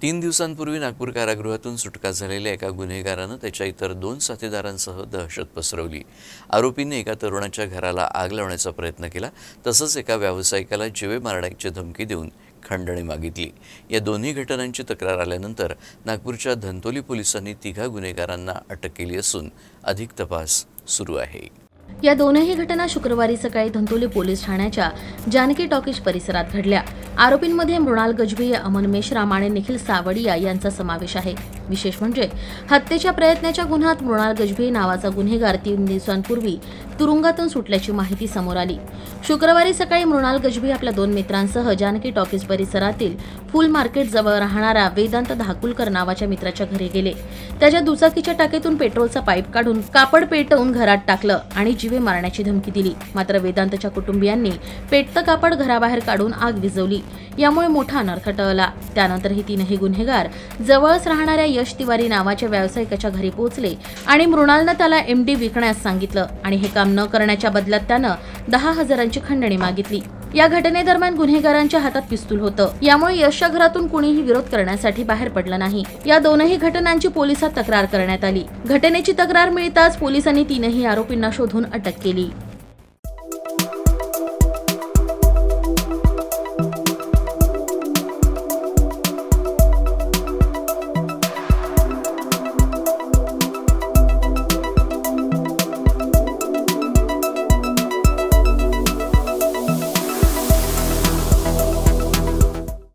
3 दिवसांपूर्वी नागपूर कारागृहातून सुटका झालेल्या एका गुन्हेगारानं त्याच्या इतर 2 साथीदारांसह दहशत पसरवली। आरोपीने एका तरुणाच्या घराला आग लावण्याचा प्रयत्न केला, तसंच एका व्यावसायिकाला जीवे मारण्याची धमकी देऊन खंडणी मागितली। या दोन्ही घटनांची तक्रार आल्यानंतर नागपूरच्या धंतोली पोलिसांनी तिघा गुन्हेगारांना अटक केली असून अधिक तपास सुरू आहे। या दोनही घटना शुक्रवारी सकाळी धंतोली पोलीस ठाण्याच्या जानकी टॉकीज परिसरात घडल्या। आरोपींमध्ये मृणाल गजबी, अमन मेश्राम आणि निखिल सावडिया यांचा समावेश आहे। विशेष म्हणजे हत्येच्या प्रयत्नाच्या गुन्ह्यात मृणाल गजबी नावाचा गुन्हेगार 3 दिवसांपूर्वी तुरुंगातून सुटल्याची माहिती समोर आली। शुक्रवारी सकाळी मृणाल गजबी आपल्या 2 मित्रांसह जानकी टॉकीज परिसरातील फुल मार्केट जवळ राहणारा वेदांत धाकुलकर नावाच्या मित्राच्या घरी गेले। त्याच्या दुचाकीच्या टाकीतून पेट्रोलचा पाईप काढून कापड पेटवून घरात टाकलं आणि जीवे मारण्याची धमकी दिली। मात्र वेदांतच्या कुटुंबियांनी पेटतं कापड घराबाहेर काढून आग विझवली। यामुळे मोठा अनर्थ टळला। त्यानंतर ही तीनही गुन्हेगार जवळच राहणाऱ्या यश तिवारी नावाच्या व्यावसायिकाच्या घरी पोहोचले आणि मृणालनं त्याला MD विकण्यास सांगितलं आणि हे काम न करण्याच्या बदल्यात त्यानं 10,000ची खंडणी मागितली। या घटनेदरम्यान गुन्हेगारांच्या हातात पिस्तूल होतं। यामुळे यशच्या घरातून कुणीही विरोध करण्यासाठी बाहेर पडलं नाही। या दोनही घटनांची पोलिसात तक्रार करण्यात आली। घटनेची तक्रार मिळताच पोलिसांनी तीनही आरोपींना शोधून अटक केली।